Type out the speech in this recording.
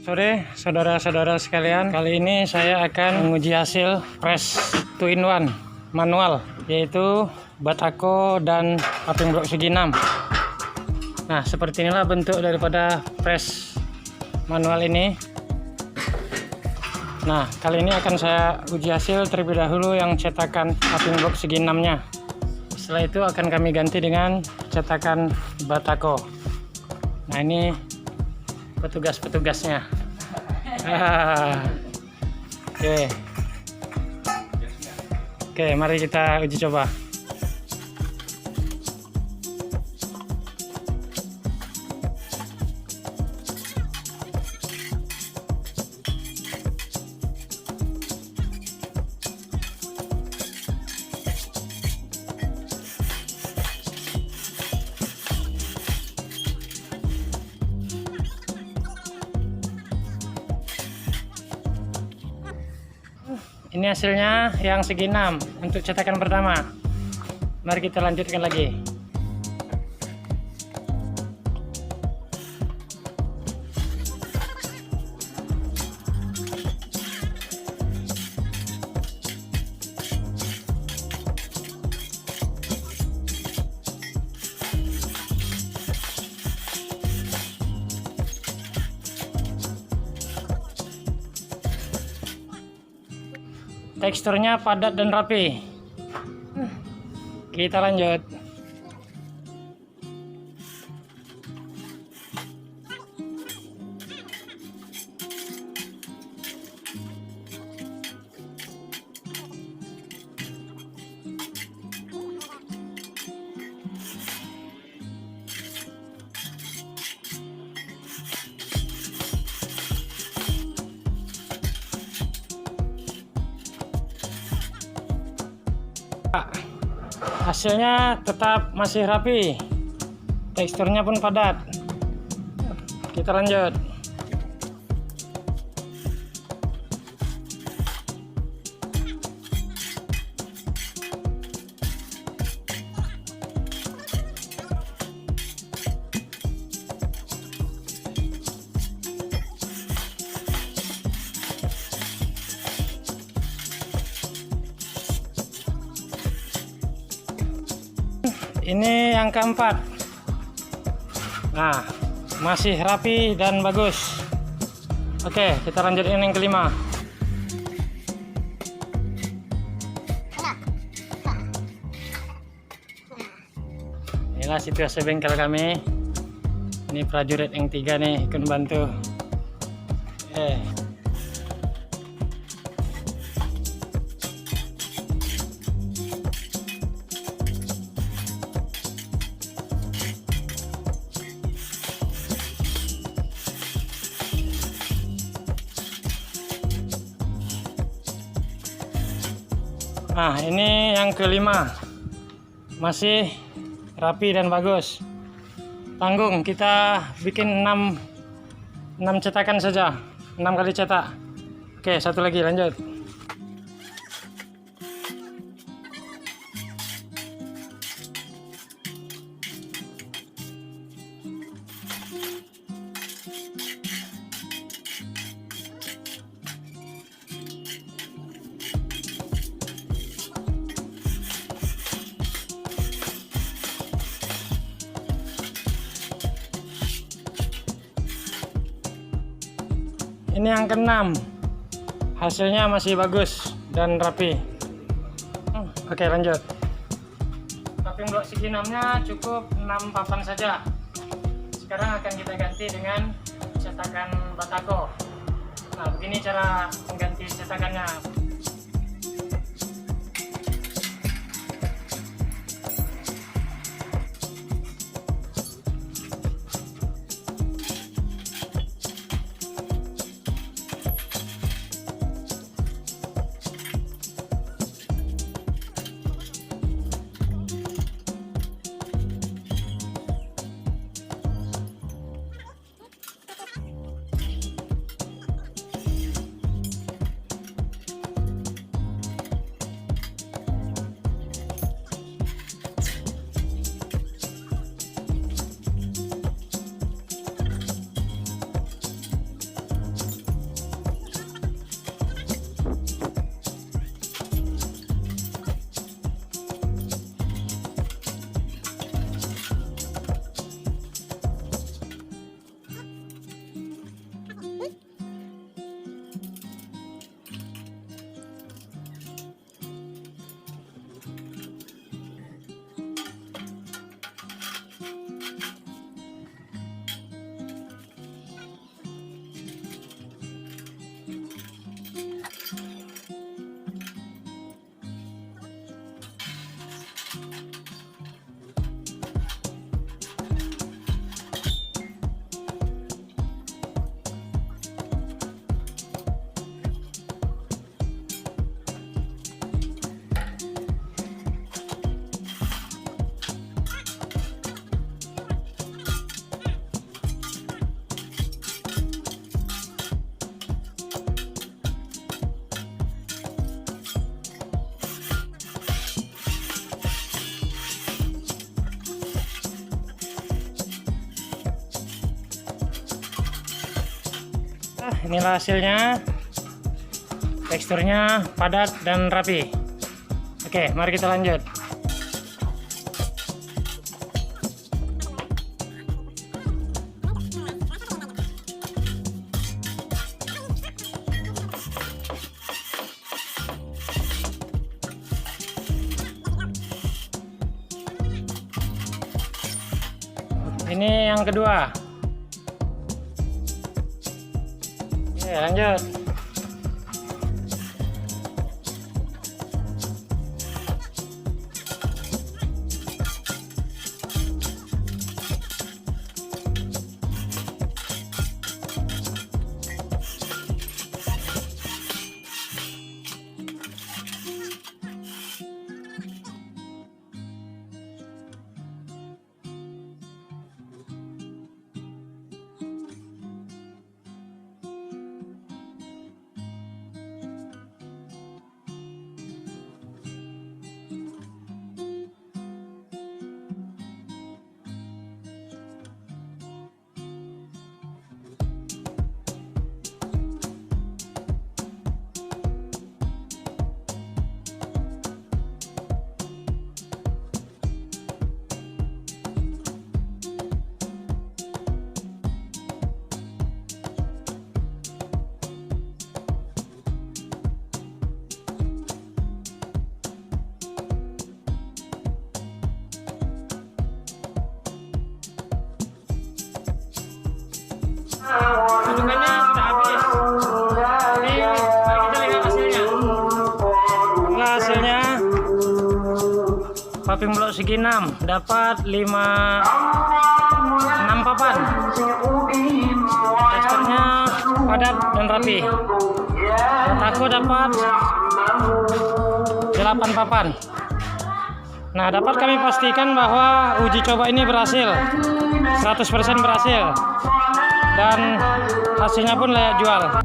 Sore saudara-saudara sekalian, kali ini saya akan menguji hasil press 2-in-1 manual, yaitu batako dan paving block segi 6. Nah, seperti inilah bentuk daripada press manual ini. Nah, kali ini akan saya uji hasil terlebih dahulu yang cetakan paving block segi 6-nya. Setelah itu akan kami ganti dengan cetakan batako. Nah, ini petugas-petugasnya. Oke, mari kita uji coba. Ini hasilnya yang segi 6 untuk cetakan pertama. Mari kita lanjutkan lagi. Teksturnya padat dan rapi. Kita lanjut. Hasilnya tetap masih rapi, teksturnya pun padat. Kita lanjut. Ini yang keempat. Nah, masih rapi dan bagus. Oke, kita lanjutin yang kelima. Inilah situasi bengkel kami. Ini prajurit yang 3 nih ikut membantu. Nah, ini yang kelima, masih rapi dan bagus. Tanggung, kita bikin 6 cetakan saja, 6 kali cetak. Oke, satu lagi, lanjut. Ini yang keenam, hasilnya masih bagus dan rapi. Oke, lanjut. Paving block segi 6-nya cukup 6 papan saja. Sekarang akan kita ganti dengan cetakan batako. Nah, begini cara mengganti cetakannya. Inilah hasilnya. Teksturnya padat dan rapi. Oke, mari kita lanjut. Ini yang kedua. Oke, lanjut. Adukannya sudah habis. Jadi mari kita lihat hasilnya. Inilah hasilnya. Paving block segi 6 dapat 6 papan. Teksturnya padat dan rapi. Aku dapat 8 papan. Nah, dapat kami pastikan bahwa uji coba ini berhasil. 100% berhasil. Dan hasilnya pun layak jual.